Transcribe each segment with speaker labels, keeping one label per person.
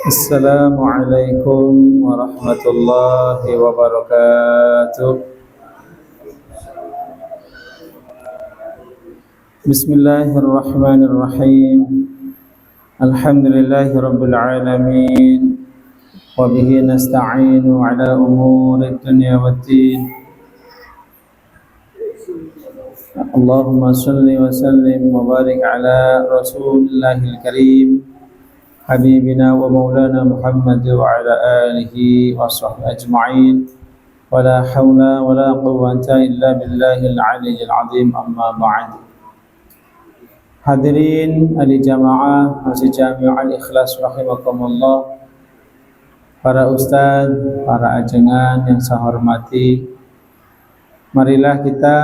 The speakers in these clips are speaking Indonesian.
Speaker 1: Assalamualaikum warahmatullahi wabarakatuh. Bismillahirrahmanirrahim. Alhamdulillahi rabbil alamin. Wa bihi nasta'inu ala umuri dunya waddin. Allahumma salli wa sallim wa barik ala rasulillahil karim Habibina wa maulana Muhammad wa ala alihi wa sahbihi ajma'in. Wa la hawla wa la quwwata illa billahil aliyyil azim, amma ba'd. Hadirin ahli jamaah Masjid Jami' Al-Ikhlas rahimakumullah, para ustaz, para ajengan yang saya hormati, marilah kita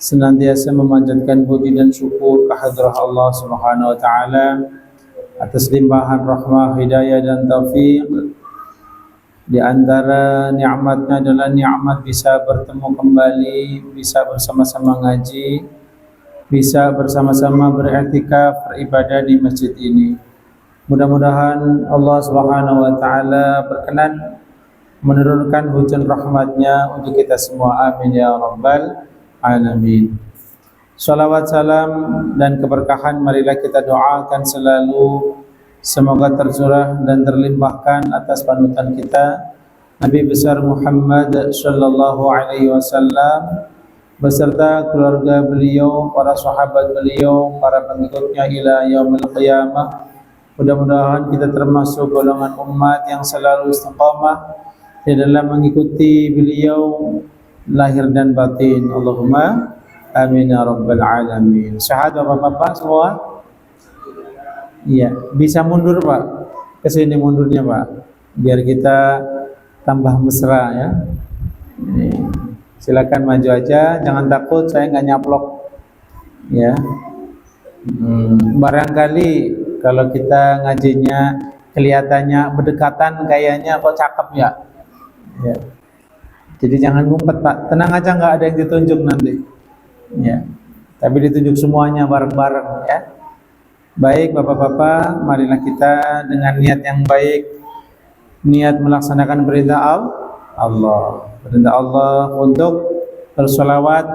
Speaker 1: senantiasa memanjatkan puji dan syukur kehadirat Allah Subhanahu wa taala atas limpahan rahmah, hidayah dan taufik. Di antara nikmatnya adalah nikmat bisa bertemu kembali, bisa bersama-sama ngaji, bisa bersama-sama beriktikaf, beribadah di masjid ini. Mudah-mudahan Allah Subhanahu wa taala berkenan menurunkan hujan rahmatnya untuk kita semua. Amin ya rabbal alamin. Salawat, salam, dan keberkahan marilah kita doakan selalu semoga tercurah dan terlimpahkan atas panutan kita Nabi besar Muhammad sallallahu alaihi wasallam beserta keluarga beliau, para sahabat beliau, para pengikutnya ila yaumil qiyamah. Mudah-mudahan kita termasuk golongan umat yang selalu istiqamah di dalam mengikuti beliau lahir dan batin. Allahumma amin ya rabbal alamin. Sehat Bapak-bapak semua? Iya, bisa mundur Pak. Kesini mundurnya Pak, biar kita tambah mesra ya. Ini, silakan maju aja, jangan takut saya nggak nyaplok ya. Barangkali kalau kita ngajinya kelihatannya berdekatan, kayaknya kok cakep ya. Ya. Jadi jangan ngumpet Pak, tenang aja, nggak ada yang ditunjuk nanti. Ya, tapi ditunjuk semuanya bareng-bareng ya. Baik Bapak-bapak, marilah kita dengan niat yang baik, niat melaksanakan perintah Allah, perintah Allah untuk bersolawat,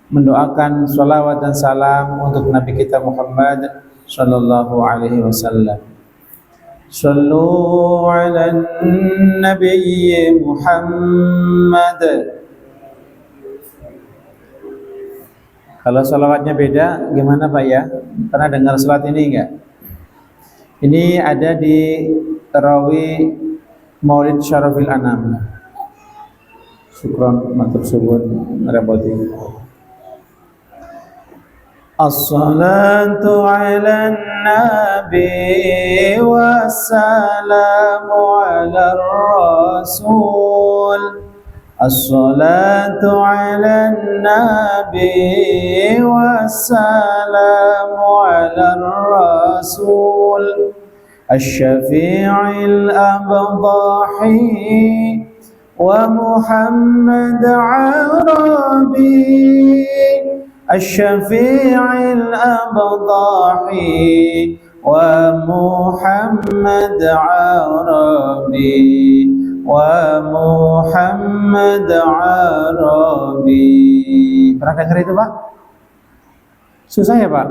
Speaker 1: mendoakan solawat dan salam untuk Nabi kita Muhammad sallallahu alaihi wasallam. Sallu ala Nabi Muhammad. Kalau salawatnya beda, gimana Pak ya? Pernah dengar salat ini enggak? Ini ada di Tarawih Maulid Syarafil Anam. Syukron, matur suwun, merepoti. As-salatu ala nabi wassalamu ala rasul. As-salatu ala nabi wassalamu ala rasul Asy-syafi'il abdahi wa Muhammad Arabi. Asy-syafi'il abdahi wa Muhammad Arabi wa Muhammad Arabi. Pernah dengar itu Pak? Susah ya Pak?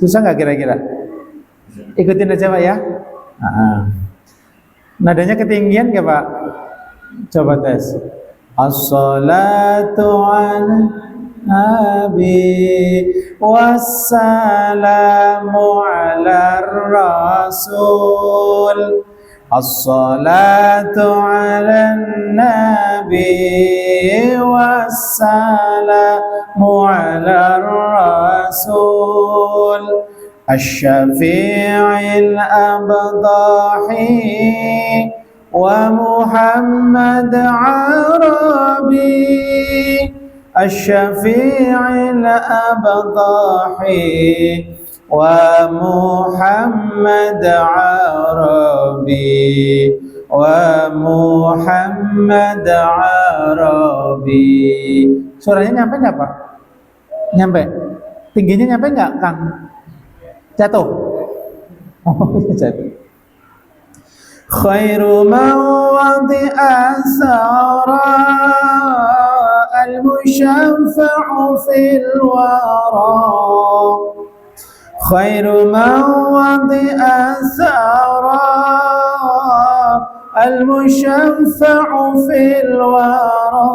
Speaker 1: Susah nggak kira-kira? Ikutin aja Pak ya. Nadanya ketinggian nggak Pak? Coba tes. As-salatu ala nabi wassalamu ala rasul. As-salatu ala nabi wassalamu ala rasul Asy-syafi'il abdahi wa Muhammad Arabi. Asy-syafi'il abdahi wa Muhammad Arabi wa Muhammad Arabi. Suaranya nyampe nggak Pak? Nyampe? Tingginya nyampe nggak Kang? Jatuh? Oh, jadi khairu man wadi'a sara al-musyaffa'u fil wara khairu man wadi'a sara al-musyaffa'u fil wara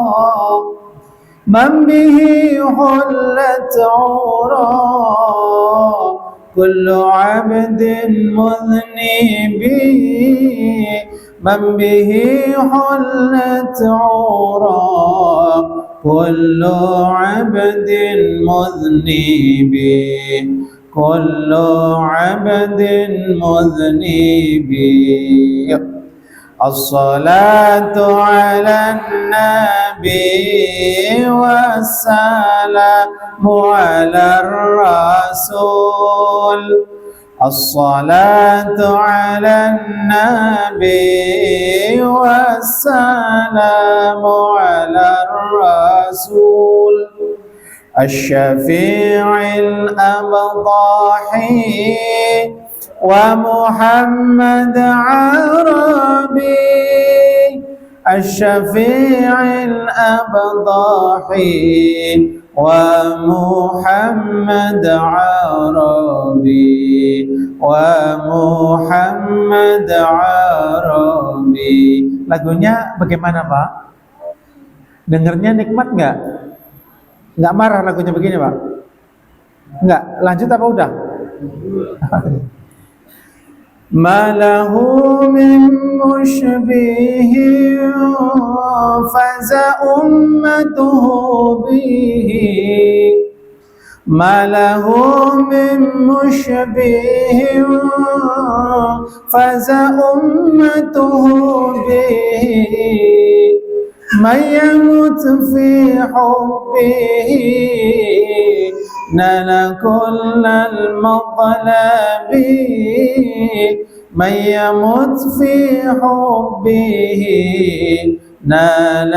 Speaker 1: man bihi hullat 'ura kullu 'abdin mudhnibi man bihi hullat 'ura kullu 'abdin mudhnibi kullu 'abdin mudhnibi as-salatu 'alan nabi wassalamu 'alar rasul as-salatu 'alan nabi wassalamu 'alar rasul asy-syafi'il abdahi ومحمد عربي الشفيع الأبضاحي ومحمد عربي ومحمد عربي. Lagunya bagaimana Pak? Dengernya nikmat nggak? Nggak marah lagunya begini Pak? Nggak, lanjut apa udah? ما له من مشبه فزا أمته به ما له من مشبه فزا أمته به من يمت في حبه نال كل المطلب من يمت في حبه نال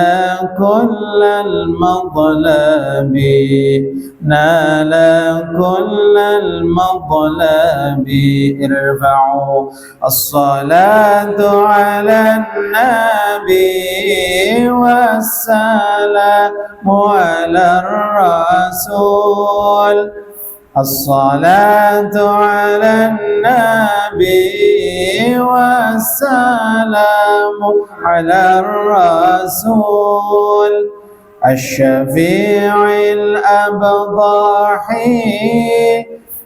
Speaker 1: كل المطلب نال كل المطلب ارفعوا الصلاة على النبي والسلام على الرسول الصلاة على النبي والسلام على الرسول الشفيع الأبضاحي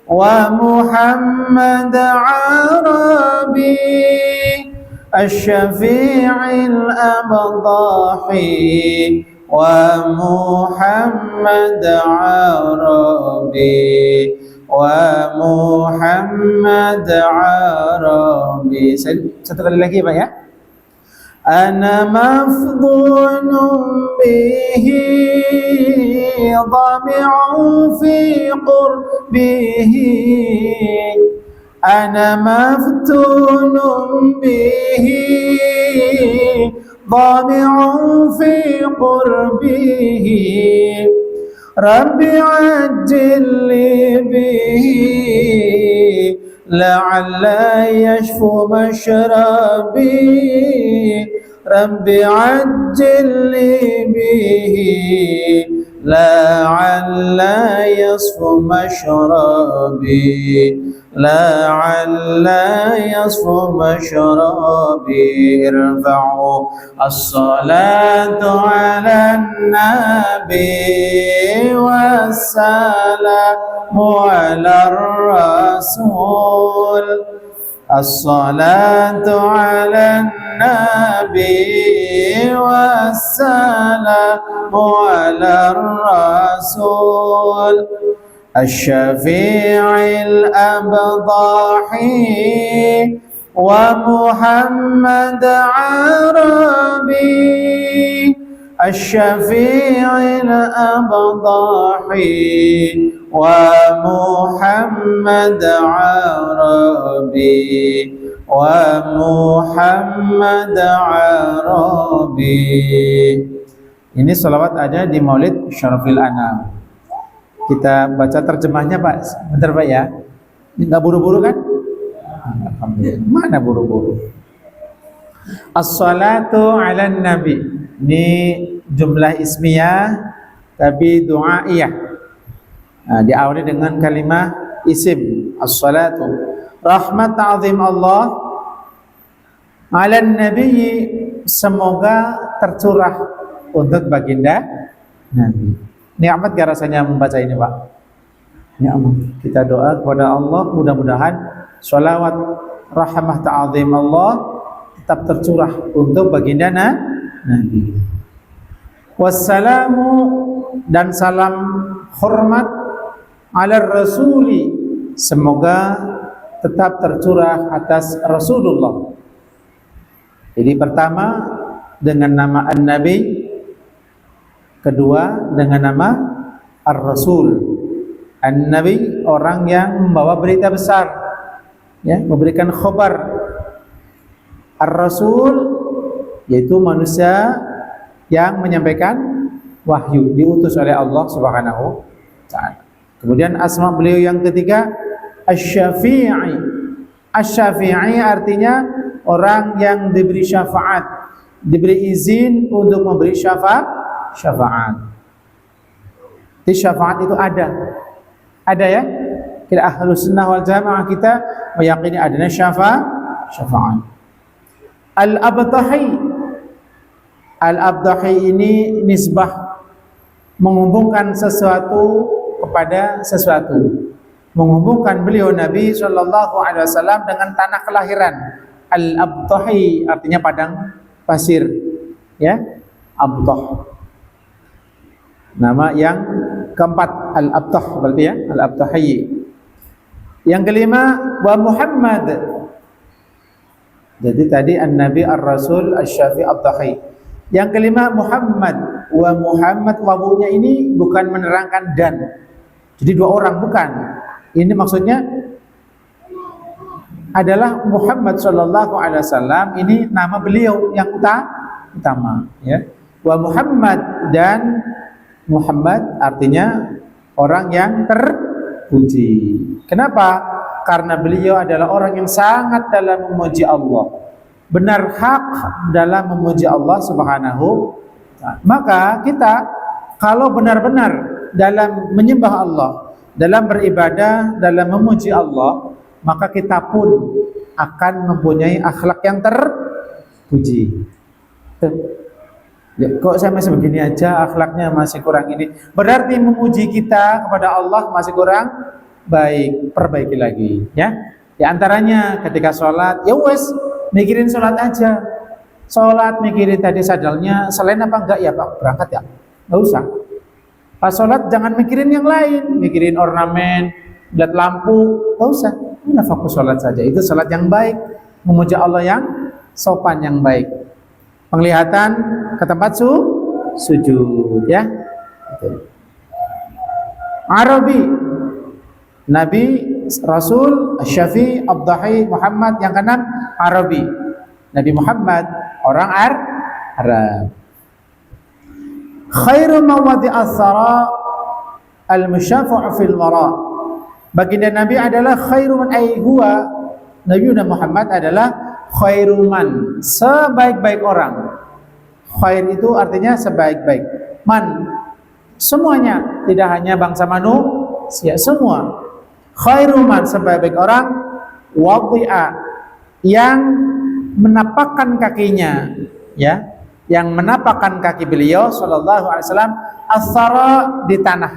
Speaker 1: ومحمد عربي الشفيع الأبضاحي ومحمد عربي ومحمد عربي. Satu kali lagi Pak ya. Ana mafdhun bihi dhami'u fi qurbihi ana maftunun bihi ضامع في قربه ربي عجل لي به لعل يشفو مشربي ربي عجل لي به لعل يصفو مشربي لعل يصفو مشربي ارفعوا الصلاة على النبي والسلام على الرسول الصلاة على النبي والسلام على الرسول الشفيع الأبضاحي ومحمد عربي الشفيع الأبضاحي ومحمد عربي ومحمد عربي. Ini sholawat ada di Maulid Syarafil Anam. Kita baca terjemahnya Pak, bentar Pak ya. Nggak buru-buru kan? Alhamdulillah. Mana buru-buru? As-salatu 'alan nabi. Ini jumlah ismiyah tapi du'aiyah. Nah, diawali dengan kalimat isim as-salatu. Rahmat ta'zim Allah 'alan nabi, semoga tercurah untuk baginda Nabi. Nikmat gak rasanya membaca ini, Pak? Nikmat. Kita doa kepada Allah mudah-mudahan sholawat rahmah ta'zim Allah tetap tercurah untuk baginda Nabi. Wassalamu, dan salam hormat ala rasuli, semoga tetap tercurah atas Rasulullah. Jadi pertama dengan nama An-Nabi, kedua dengan nama Ar-Rasul. An-Nabi orang yang membawa berita besar, ya, memberikan khabar. Ar-Rasul yaitu manusia yang menyampaikan wahyu, diutus oleh Allah Subhanahu wa ta'ala. Kemudian asma beliau yang ketiga Asy-Syafi'i. Asy-Syafi'i artinya orang yang diberi syafaat, diberi izin untuk memberi syafaat. Jadi syafaat itu ada ya. Kita Ahlus Sunnah wal Jamaah kita meyakini adanya syafaat. Al-Abtahi ini nisbah, menghubungkan sesuatu kepada sesuatu, menghubungkan beliau Nabi Shallallahu Alaihi Wasallam dengan tanah kelahiran. Al-Abtahi artinya padang pasir, ya, Abtah. Nama yang keempat Al-Abtah berarti ya, Al-Abtahi. Yang kelima wa Muhammad. Jadi tadi An-Nabi, Ar-Rasul, Asy-Syafi', Abtahi. Yang kelima Muhammad. Wa Muhammad, wawunya ini bukan menerangkan dan. Jadi dua orang, bukan. Ini maksudnya adalah Muhammad sallallahu alaihi wasallam, ini nama beliau yang utama, ya. Wa Muhammad, dan Muhammad artinya orang yang terpuji. Kenapa? Karena beliau adalah orang yang sangat dalam memuji Allah, benar hak dalam memuji Allah Subhanahu wa ta'ala. Maka kita kalau benar-benar dalam menyembah Allah, dalam beribadah, dalam memuji Allah, maka kita pun akan mempunyai akhlak yang terpuji. Kok saya masih begini aja, akhlaknya masih kurang ini, berarti memuji kita kepada Allah masih kurang baik, perbaiki lagi, ya. Di antaranya ketika sholat, ya wes mikirin sholat aja. Sholat mikirin tadi sadalnya selain apa enggak ya Pak, berangkat ya, nggak usah. Pas sholat jangan mikirin yang lain, mikirin ornamen, lihat lampu, nggak usah. Udah fokus sholat saja, itu sholat yang baik, memuji Allah yang sopan, yang baik. Penglihatan ke tempat sujud, ya. Arabi, Nabi, Rasul, Asy-Syafi', Abtahi, Muhammad. Yang keenam Arabi, Nabi Muhammad orang Arab. Khairu mawadi'as sara al-musyafa'u fil wara. Baginda Nabi adalah khairuman, ay huwa, Nabi Muhammad adalah khairuman, sebaik-baik orang. Khair itu artinya sebaik-baik. Man, semuanya, tidak hanya bangsa manusia, semua. Khairuman, sebaik-baik orang. Wadi'a, yang menapakkan kakinya, ya, yang menapakkan kaki beliau sallallahu alaihi wasallam as-sara, di tanah.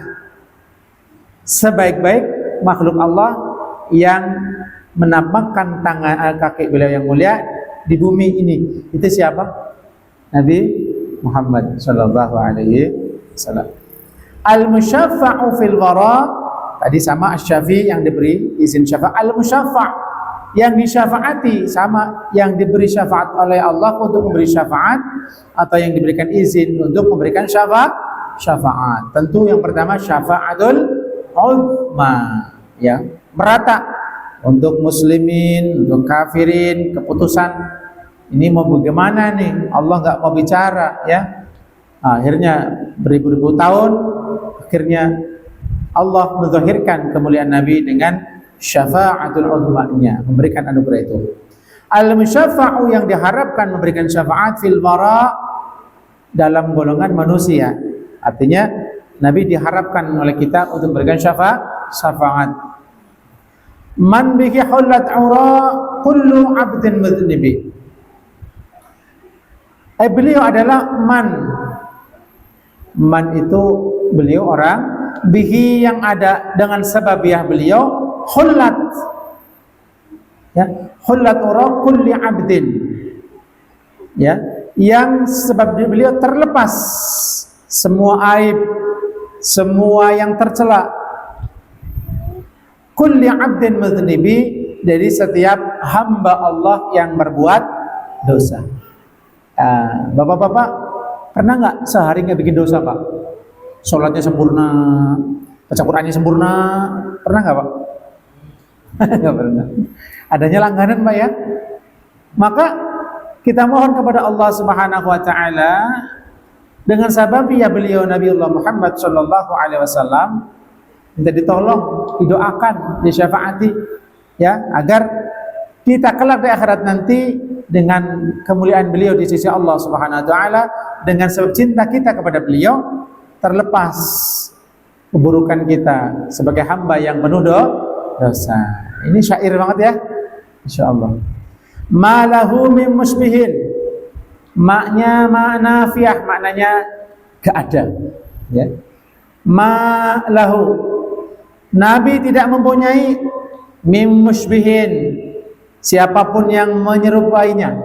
Speaker 1: Sebaik-baik makhluk Allah yang menapakkan tangan kaki beliau yang mulia di bumi ini, itu siapa? Nabi Muhammad sallallahu alaihi wasallam. Al-musyaffa'u fil wara, tadi sama Asy-Syafi' yang diberi izin syafaat. Al-musyaffa', yang disyafaati, sama yang diberi syafaat oleh Allah untuk memberi syafaat, atau yang diberikan izin untuk memberikan syafaat. Tentu yang pertama syafaatul uzma, ya, merata untuk muslimin, untuk kafirin. Keputusan ini mau bagaimana nih, Allah nggak mau bicara, ya. Akhirnya beribu-ribu tahun, akhirnya Allah menzahirkan kemuliaan Nabi dengan syafa'atul uzmanya, memberikan anugerah itu. Al-musyafa'u yang diharapkan memberikan syafaat fil wara dalam golongan manusia. Artinya Nabi diharapkan oleh kita untuk memberikan syafaat. Man bihi hullat aura kullu 'abdin mudhnibi. Beliau adalah man itu beliau orang, bihi yang ada dengan sababiah beliau, hullat ya, hullat aura kulli 'abdin ya, yang sebab beliau terlepas semua aib, semua yang tercela, kulli 'abdin mudhnibi, dari setiap hamba Allah yang berbuat dosa. Bapak-bapak pernah nggak sehari nggak bikin dosa, Pak? Sholatnya sempurna, baca Qur'annya sempurna, pernah nggak, Pak? Nggak pernah. Adanya langganan, Pak ya. Maka kita mohon kepada Allah Subhanahu Wa Taala dengan sabab ya beliau Nabi Allah Muhammad Sallallahu Alaihi Wasallam, minta ditolong, didoakan, disyafaati, ya, agar kita kelak di akhirat nanti dengan kemuliaan beliau di sisi Allah Subhanahu Wa Taala, dengan sebab cinta kita kepada beliau, terlepas keburukan kita sebagai hamba yang penuh dosa. Ini syair banget ya, insyaallah. Malahu min musbihin, maknya ma'nafiah, maknanya gak ada ya. Malahu, Nabi tidak mempunyai min musbihin, siapapun yang menyerupainya.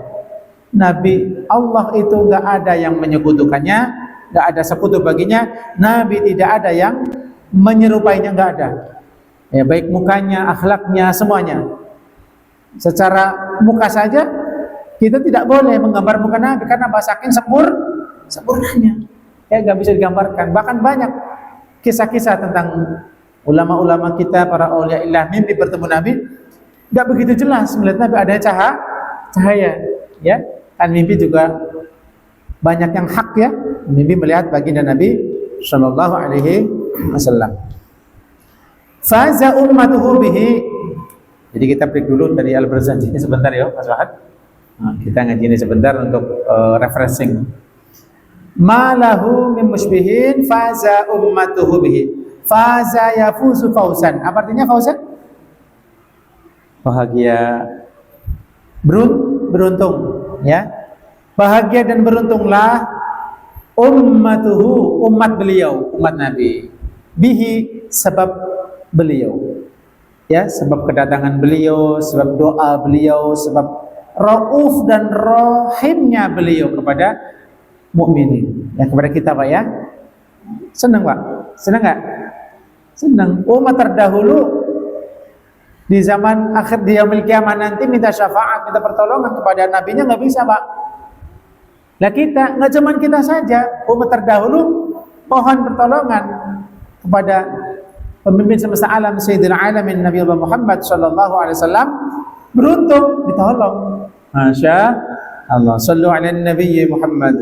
Speaker 1: Nabi, Allah itu gak ada yang menyekutukannya, gak ada sekutu baginya. Nabi tidak ada yang menyerupainya, gak ada ya, baik mukanya, akhlaknya, semuanya. Secara muka saja kita tidak boleh menggambar muka Nabi karena saking sempurnanya ya, gak bisa digambarkan. Bahkan banyak kisah-kisah tentang ulama-ulama kita, para auliaillah, mimpi bertemu Nabi gak begitu jelas melihat Nabi, ada cahaya ya. Kan mimpi juga banyak yang hak ya, mimpi melihat baginda Nabi Sallallahu Alaihi Wasallam. Faza ummatuhu bihi. Jadi kita break dulu dari Al-Barzanji ini sebentar ya Mas Wahad. Kita ngaji ini sebentar untuk refreshing. Malahu min musybihin faza ummatuhu bihi. Faza yafuzu fawzan. Apa artinya fawzan? Bahagia, beruntung ya. Bahagia dan beruntunglah ummatuhu, umat beliau, umat Nabi, bihi, sebab beliau ya, sebab kedatangan beliau, sebab doa beliau, sebab rauf dan rahimnya beliau kepada mukminin ya, kepada kita, Pak ya. Senang, Pak? Senang nggak? Senang. Umat terdahulu di zaman akhir, di yaumil kiamah nanti minta syafaat, minta pertolongan kepada nabinya nggak bisa, Pak. Nah kita, nggak cuman kita saja, umat terdahulu mohon pertolongan kepada pemimpin semesta alam, Sayyidina Alamin Nabi Allah Muhammad Sallallahu Alaihi Wasallam, beruntung ditolong. Masya Allah. Sallu ala Nabi Muhammad.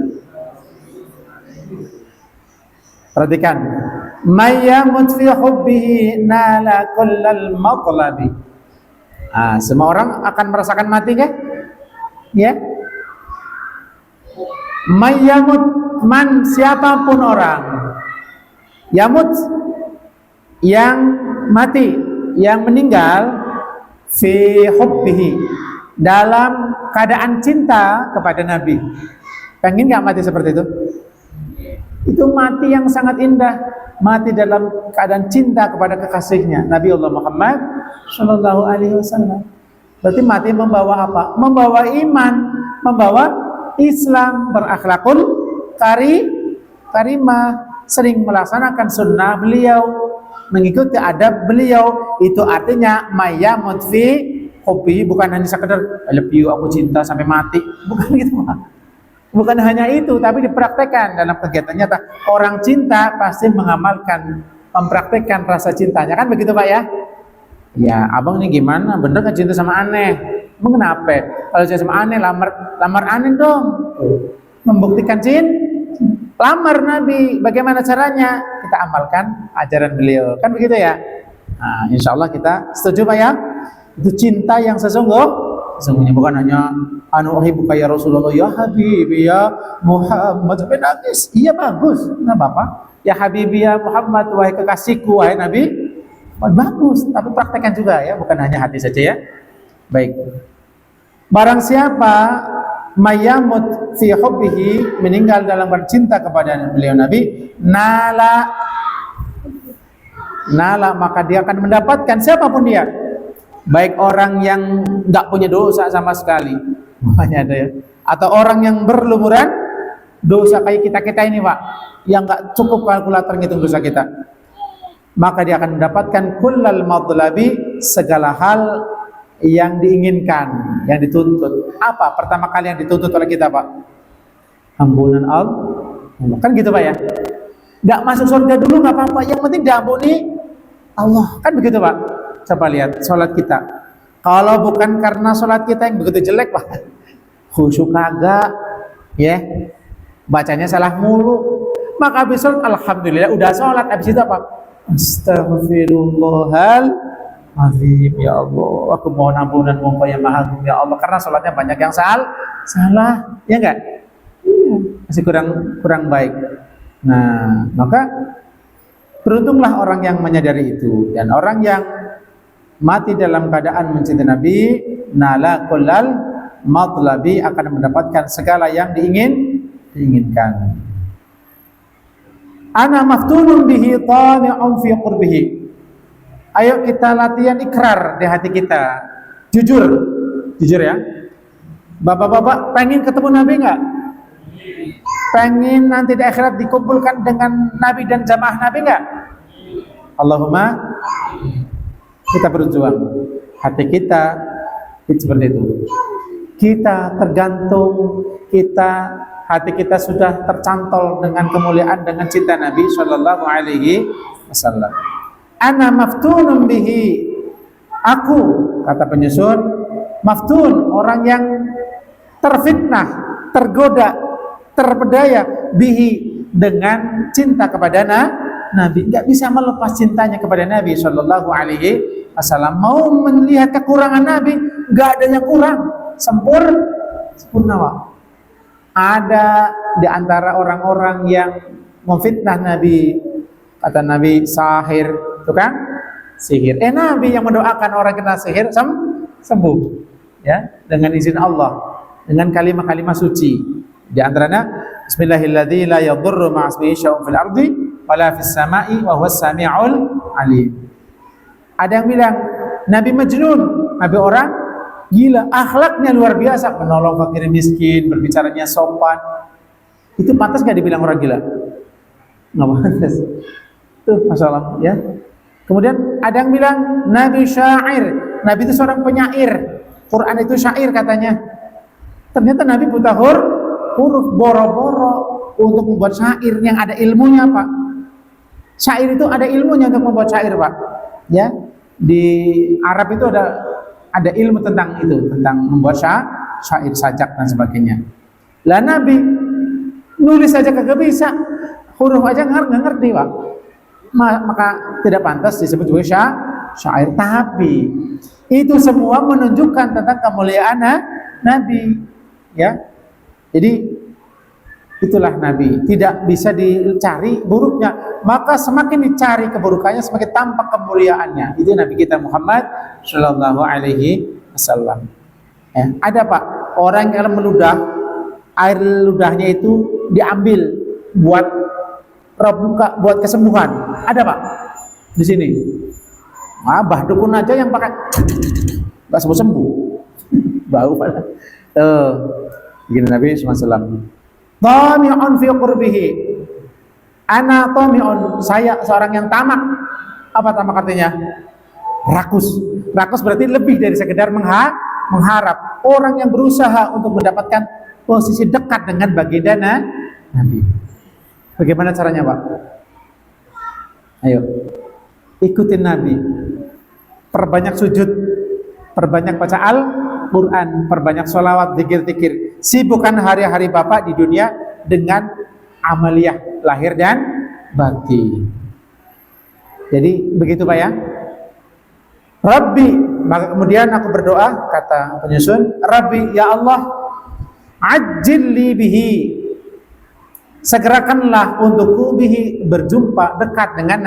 Speaker 1: Perhatikan, mayyamut fi hubbihi nala kullal matlabi. Semua orang akan merasakan mati kan? Ya. Mayyamut, man, siapapun orang, yamut, yang mati, yang meninggal, fi hubbihi, dalam keadaan cinta kepada Nabi. Pengen gak mati seperti itu? Itu mati yang sangat indah, mati dalam keadaan cinta kepada kekasihnya Nabi Allah Muhammad Sallallahu Alaihi Wasallam. Berarti mati membawa apa? Membawa iman, membawa Islam, berakhlakul karimah, sering melaksanakan sunnah beliau, mengikuti adab beliau. Itu artinya mayyamut fi hubbi, bukan hanya sekedar I love you, aku cinta sampai mati, bukan gitu, Pak. Bukan hanya itu, tapi dipraktekkan dalam kegiatan nyata. Orang cinta pasti mengamalkan, mempraktekkan rasa cintanya, kan begitu, Pak ya? Ya, abang ini gimana? Bener kan cinta sama aneh? Mengapa? Kalau cinta sama aneh, lamar aneh dong. Membuktikan lamar Nabi. Bagaimana caranya? Kita amalkan ajaran beliau, kan begitu ya? Nah, insya Allah kita setuju Pak ya? Itu cinta yang sesungguhnya, bukan hanya uhibbuka ya Rasulullah, ya Habibi ya Muhammad, sampai nangis. Iya bagus, nggak apa-apa. Ya Habibi ya Muhammad, wahai kekasihku, wahai Nabi, bagus. Tapi praktekkan juga ya, bukan hanya hati saja ya. Baik. Barang siapa mayamut fi hubbihi, meninggal dalam bercinta kepada beliau Nabi, nala maka dia akan mendapatkan, siapapun dia, baik orang yang nggak punya dosa sama sekali, makanya ada ya, atau orang yang berlumuran dosa kayak kita ini Pak, yang nggak cukup kalkulator ngitung dosa kita, maka dia akan mendapatkan kullal madlabi, segala hal yang diinginkan, yang dituntut. Apa pertama kali yang dituntut oleh kita Pak? Ampunan Allah, kan gitu Pak ya. Nggak masuk surga dulu nggak apa-apa, yang penting diampuni Allah, kan begitu Pak. Coba lihat sholat kita, kalau bukan karena sholat kita yang begitu jelek Pak, khusyuk kagak ya, bacanya salah mulu, maka habis sholat alhamdulillah udah sholat, habis itu apa? Astaghfirullahaladzim, ya Allah, aku mohon ampunan Engkau yang maha agung ya Allah, karena sholatnya banyak yang salah, ya enggak? Masih kurang baik. Nah, maka beruntunglah orang yang menyadari itu, dan orang yang mati dalam keadaan mencintai Nabi, nala kullal matlabi, akan mendapatkan segala yang diinginkan. Ana maftunun bihi tami'un fi qurbihi. Ayo kita latihan ikrar di hati kita, jujur ya. Bapak-bapak pengen ketemu Nabi enggak? Pengen nanti di akhirat dikumpulkan dengan Nabi dan jamaah Nabi enggak? Allahumma, kita berjuang. Hati kita itu seperti itu. Kita tergantung, hati kita sudah tercantol dengan kemuliaan, dengan cinta Nabi Shallallahu Alaihi Wasallam. Ana maftunun bihi. Aku, kata penyusun, maftun, orang yang terfitnah, tergoda, terpedaya bihi, dengan cinta kepada Nabi. Nggak bisa melepas cintanya kepada Nabi Shallallahu Alaihi Wasallam. Mau melihat kekurangan Nabi, nggak ada yang kurang, sempurna Pak. Ada di antara orang-orang yang memfitnah Nabi, kata Nabi sahir, itu kan sihir. Nabi yang mendoakan orang kena sihir sembuh, ya, dengan izin Allah, dengan kalimat-kalimat suci. Di antaranya Bismillahirrahmanirrahim, la yadurru ma'asmihi syai'un fil ardi wala fis sama'i wa huwas sami'ul alim. Ada yang bilang Nabi Majnun, Nabi orang gila, akhlaknya luar biasa, menolong fakir miskin, berbicaranya sopan. Itu pantas gak dibilang orang gila? Nggak pantas. Tuh masalah ya. Kemudian ada yang bilang Nabi syair, Nabi itu seorang penyair, Quran itu syair katanya. Ternyata Nabi buta huruf, boro-boro untuk membuat syair yang ada ilmunya Pak. Syair itu ada ilmunya untuk membuat syair Pak. Ya, di Arab itu ada ilmu tentang itu, tentang membuat syair, sajak dan sebagainya. Lah Nabi nulis saja kagak bisa, huruf aja nggak ngerti Pak. Maka tidak pantas disebut juga syair. Tapi itu semua menunjukkan tentang kemuliaan Nabi, ya. Jadi itulah Nabi, tidak bisa dicari buruknya, maka semakin dicari keburukannya semakin tampak kemuliaannya. Itu Nabi kita Muhammad Shallallahu Alaihi Wasallam. Ada Pak orang yang meludah, air ludahnya itu diambil buat buka, buat kesembuhan. Ada Pak di sini. Bah dukun aja yang pakai nggak sembuh, bau Pak. Begini Nabi SAW. Tami'un fi qurbihi. Ana tami'un, saya seorang yang tamak. Apa tamak artinya? Rakus. Rakus berarti lebih dari sekedar mengharap. Orang yang berusaha untuk mendapatkan posisi dekat dengan baginda Nabi. Bagaimana caranya Pak? Ayo, ikutin Nabi. Perbanyak sujud, perbanyak baca Al-Quran, perbanyak sholawat, zikir-zikir. Sibukkan hari-hari Bapak di dunia dengan amaliyah lahir dan batin. Jadi begitu Pak ya. Rabbi, maka kemudian aku berdoa, kata penyusun, Rabbi, ya Allah, ajilli bihi, segerakanlah untukku bihi, berjumpa dekat dengan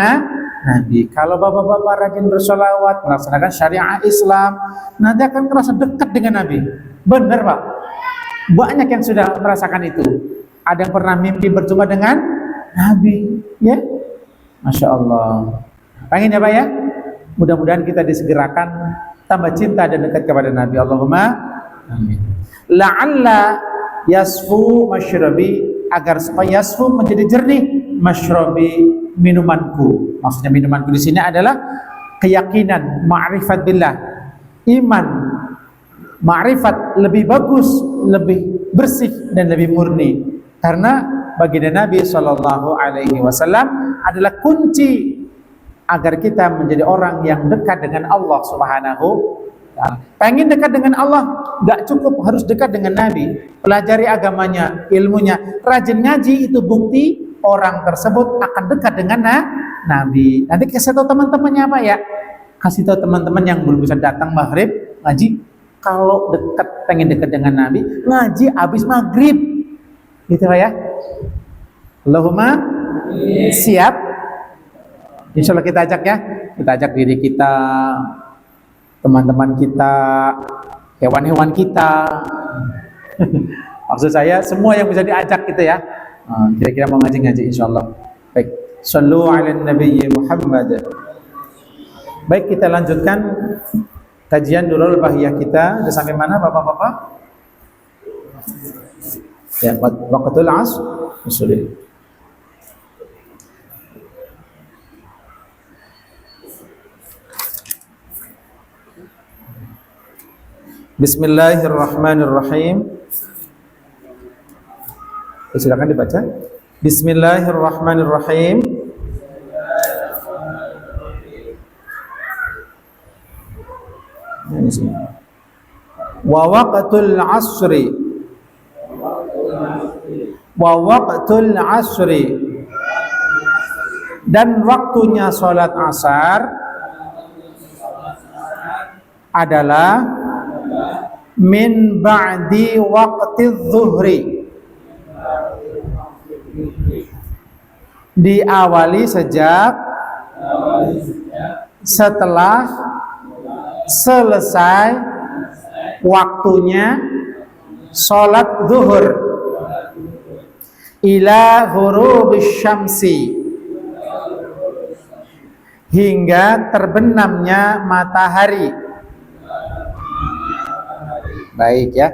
Speaker 1: Nabi. Kalau bapak-bapak rajin bersolawat, melaksanakan syariat Islam, nanti akan merasa dekat dengan Nabi. Benar Pak, banyak yang sudah merasakan itu. Ada yang pernah mimpi berjumpa dengan Nabi, ya, Masya Allah. Pengen ya Pak ya? Mudah-mudahan kita disegerakan tambah cinta dan dekat kepada Nabi. Allahumma amin. La'alla yasfu masyrabi, agar supaya yasfu menjadi jernih masyrabi, minumanku. Maksudnya minumanku di sini adalah keyakinan, ma'rifat billah, iman, ma'rifat lebih bagus, lebih bersih dan lebih murni. Karena baginda Nabi Shallallahu Alaihi Wasallam adalah kunci agar kita menjadi orang yang dekat dengan Allah Subhanahu wa Ta'ala. Pengen dekat dengan Allah, gak cukup harus dekat dengan Nabi. Pelajari agamanya, ilmunya, rajin ngaji, itu bukti orang tersebut akan dekat dengan Nabi. Nanti kasih tahu teman-temannya apa ya? Kasih tahu teman-teman yang belum bisa datang maghrib ngaji, kalau dekat, pengen dekat dengan Nabi, ngaji habis maghrib, gitu ya. Allahumma siap. Insya Allah kita ajak ya, kita ajak diri kita, teman-teman kita, hewan-hewan kita. Maksud saya semua yang bisa diajak gitu ya. Kira-kira mau ngaji-ngaji insya Allah. Baik, sallu ala nabiyyi Muhammad. Baik, kita lanjutkan kajian Durrul Bahiyah kita. Sudah sampai mana Bapak-bapak? Ya, waqtul asr. Bismillahirrahmanirrahim. Silakan dibaca. Bismillahirrahmanirrahim. Wa waqtul asri. Wa waqtul asri. Dan waktunya salat asar adalah min ba'di waqti zuhri, diawali sejak setelah selesai waktunya sholat zuhur, ila ghurubis syamsi, hingga terbenamnya matahari. Baik ya.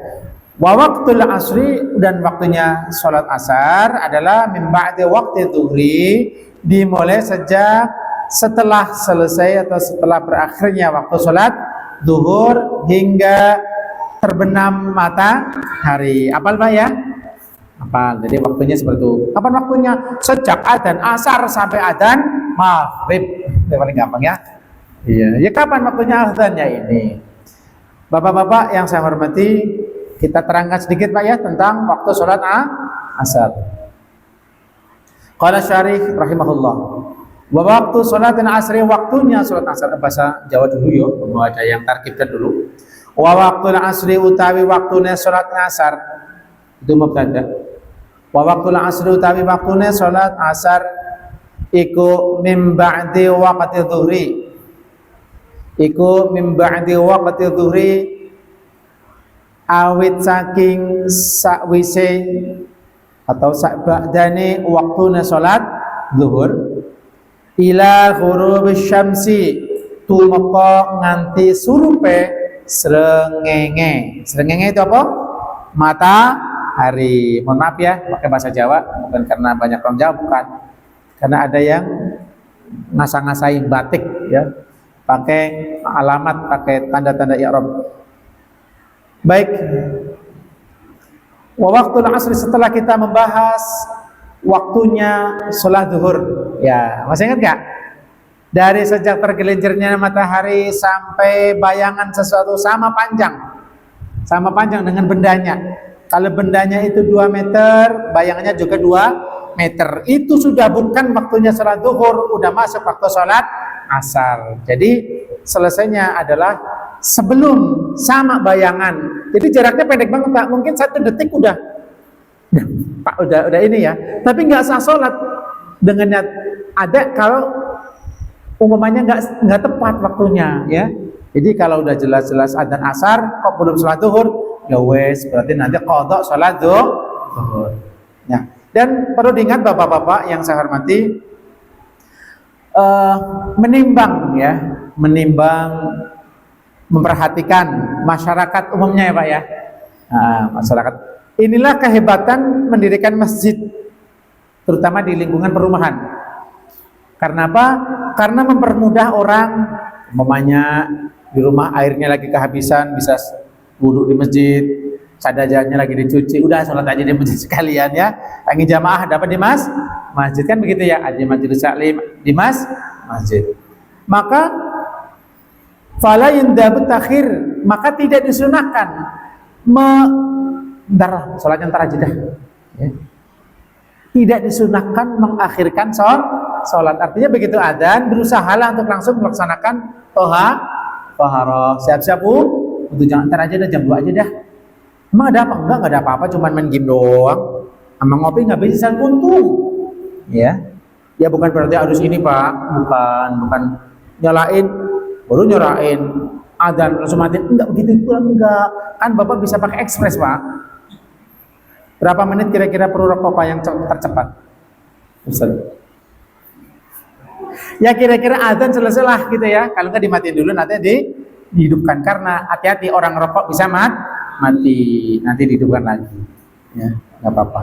Speaker 1: Wa waqtul asri, dan waktunya sholat asar adalah min ba'di waqti zuhri, dimulai sejak setelah selesai atau setelah berakhirnya waktu sholat zuhur hingga terbenam matahari. Apal Pak ya? Apal. Jadi waktunya seperti itu. Kapan waktunya? Sejak adzan asar sampai adzan maghrib. Itu paling gampang ya. Iya. Ya kapan waktunya adzannya ini? Bapak-bapak yang saya hormati, kita terangkan sedikit Pak ya tentang waktu sholat asar. Qala syarih rahimahullah, wa waktu sholat asri, waktunya sholat asar. Bahasa Jawa dulu ya, mau ada yang tarkibkan dulu. Wa waktu asri utawi waktunya sholat asar, itu mubtada. Wa waktu asri utawi waktunya sholat asar iku min ba'di waqti dhuhri, iku min ba'di waqti dhuhri, awit saking sakwise atau sakba'dane waktuna salat zuhur, ila ghurubis syamsi, tumeka nganti surupe srengenge. Srengenge itu apa? Matahari. Mohon maaf ya pakai bahasa Jawa, bukan karena banyak orang Jawa, bukan. Karena ada yang ngasah-ngasahin batik ya, pakai alamat, pakai tanda-tanda i'rab. Baik. Wa waktu asri, setelah kita membahas waktunya sholat zuhur, ya masih ingat gak? Dari sejak tergelincirnya matahari sampai bayangan sesuatu sama panjang dengan bendanya. Kalau bendanya itu 2 meter, bayangannya juga 2 meter. Itu sudah bukan waktunya sholat zuhur, udah masuk waktu sholat asar. Jadi selesainya adalah sebelum sama bayangan. Jadi jaraknya pendek banget Pak, mungkin 1 detik udah Pak udah ini ya. Tapi nggak sah sholat dengan niat ada kalau umumnya nggak tepat waktunya ya. Jadi kalau udah jelas-jelas adzan asar kok belum sholat zuhur, ya wes berarti nanti qadha sholat zuhur. Ya. Dan perlu diingat bapak-bapak yang saya hormati, menimbang memperhatikan masyarakat umumnya ya Pak ya. Nah, masyarakat inilah kehebatan mendirikan masjid, terutama di lingkungan perumahan. Karena apa? Karena mempermudah orang, umpamanya di rumah airnya lagi kehabisan, bisa wudhu di masjid, sadajanya lagi dicuci, udah sholat aja di masjid sekalian ya. Lagi jamaah dapat di masjid kan begitu ya, aja majelis taklim di masjid. Maka fala yundabut takhir, maka tidak disunahkan sholatnya ntar aja dah ya. Tidak disunahkan mengakhirkan sholat. Artinya begitu adzan berusahalah untuk langsung melaksanakan toharoh, siap-siap untuk jangan ntar aja dah, jam 2 aja dah. Emang ada apa? Enggak ada apa-apa, cuman main game doang. Sama ngopi nggak bisa untung. Ya bukan berarti harus ini Pak, bukan nyalain baru nyalain adzan langsung mati, enggak begitu pula, enggak. Kan Bapak bisa pakai ekspres Pak. Berapa menit kira-kira perlu rokok Pak yang tercepat? Ustaz. Ya kira-kira adzan selesai lah gitu ya. Kalau nggak dimatiin dulu nanti dihidupkan, karena hati-hati orang rokok bisa mati, nanti dihidupkan lagi. Ya, nggak apa-apa.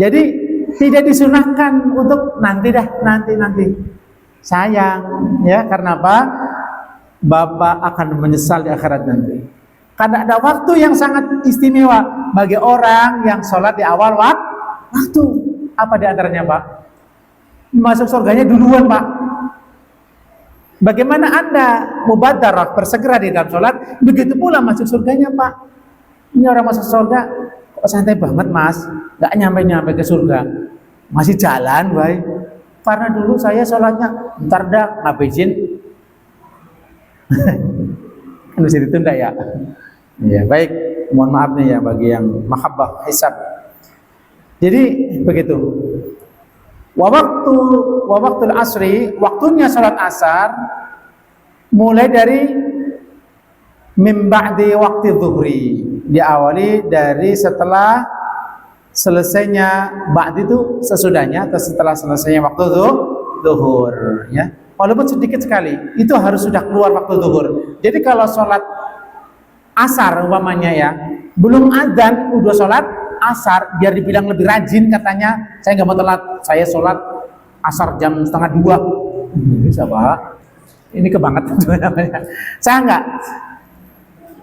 Speaker 1: Jadi tidak disunahkan untuk nanti. Sayang ya, karena apa? Bapak akan menyesal di akhirat nanti. Karena ada waktu yang sangat istimewa bagi orang yang sholat di awal waktu. Apa di antaranya Pak? Masuk surganya duluan Pak. Bagaimana Anda mubadarah, bersegera di dalam sholat, begitu pula masuk surganya Pak. Ini orang masuk surga kok santai banget Mas, gak nyampe ke surga, masih jalan baik. Karena dulu saya sholatnya ntar dah ngabisin kan bisa ditunda ya. Ya baik, mohon maaf nih ya bagi yang mahabbah hisab. Jadi begitu. Waktul asri, waktunya sholat asar mulai dari min ba'di waktu zuhri, diawali dari setelah selesainya, ba'di itu sesudahnya atau setelah selesainya waktu zuhur ya. Walaupun sedikit sekali, itu harus sudah keluar waktu zuhur. Jadi kalau sholat asar umpamanya ya, belum adzan udah sholat asar, biar dibilang lebih rajin katanya, saya nggak mau telat, saya sholat asar jam 1:30. Bisa Pak, ini kebangetan namanya. Saya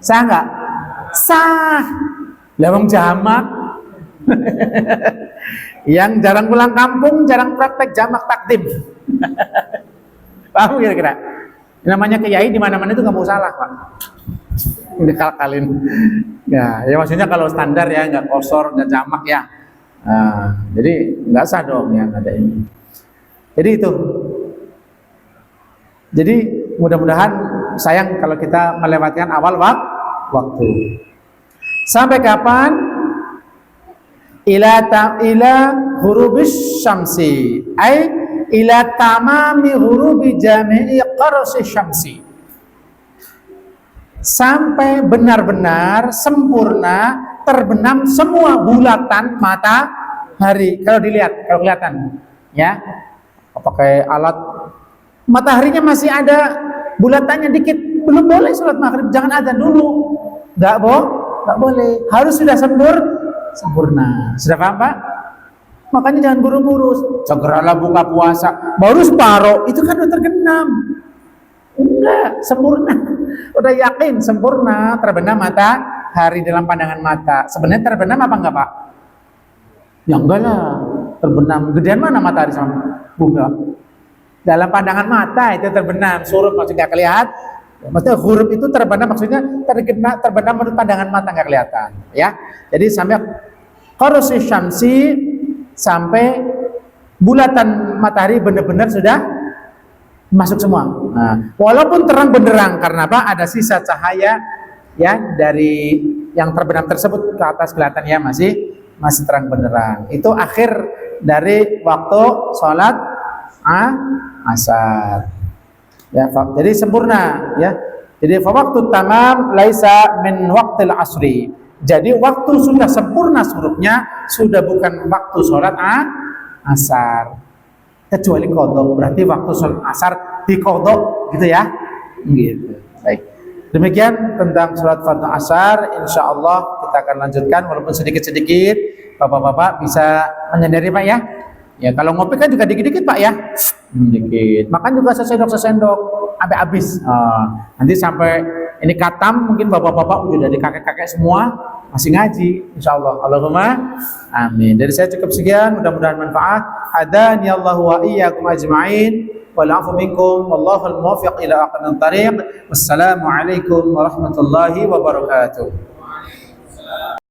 Speaker 1: nggak sah, lewang jamak. Yang jarang pulang kampung, jarang praktek jamak takdim. Paham kira-kira? Namanya kiai di mana-mana itu nggak mau salah Pak. Dikalkalin. Ya maksudnya kalau standar ya, nggak kosor, nggak jamak ya. Nah, jadi nggak sah dong yang ada ini. Jadi itu. Jadi mudah-mudahan, sayang kalau kita melewatkan awal waktu. Sampai kapan? Ila hurubis syamsi, ay ila tamami hurubi jami'i qarsi syamsi. Sampai benar-benar sempurna terbenam semua bulatan matahari. Kalau dilihat, kalau kelihatan, ya, pakai alat, mataharinya masih ada bulatannya dikit, belum boleh sholat maghrib. Jangan adzan dulu, nggak boleh. Harus sudah sempurna. Sudah paham Pak? Makanya jangan buru-buru. Segeralah buka puasa, baru separuh, itu kan udah tergenam. Enggak, sempurna. Udah yakin sempurna terbenam matahari dalam pandangan mata. Sebenarnya terbenam apa enggak Pak? Ya enggak lah, terbenam. Gedean mana matahari sama bunga? Dalam pandangan mata itu terbenam, surut maksudnya kelihatan. Maksudnya huruf itu terbenam maksudnya terbenam menurut pandangan mata nggak kelihatan, ya. Jadi sampai qarsi syamsi, sampai bulatan matahari benar-benar sudah
Speaker 2: masuk semua. Nah, walaupun terang benderang karena apa? Ada sisa cahaya ya dari yang terbenam tersebut ke atas kelihatan ya masih terang benderang. Itu akhir dari waktu sholat asar. Ya, jadi sempurna ya. Jadi waktu tamam laisa min waqtil asri. Jadi waktu sudah sempurna seluruhnya, sudah bukan waktu sholat asar. Kecuali qadha, berarti waktu sholat asar diqadha gitu ya. Gitu. Baik. Demikian tentang sholat fardu asar. Insyaallah kita akan lanjutkan walaupun sedikit-sedikit. Bapak-bapak bisa menyendiri Pak ya. Ya kalau ngopi kan juga dikit-dikit Pak ya. Dikit. Makan juga sesendok sampai habis. Nanti sampai ini katam mungkin bapak-bapak udah dari kakek-kakek semua masih ngaji insyaallah. Allahumma amin. Dari saya cukup sekian, mudah-mudahan manfaat. Hadani Allah wa iyyakum ajma'in. Wal 'afu minkum wallahul muwaffiq ila aqwamit thariq. Wassalamu alaikum warahmatullahi wabarakatuh.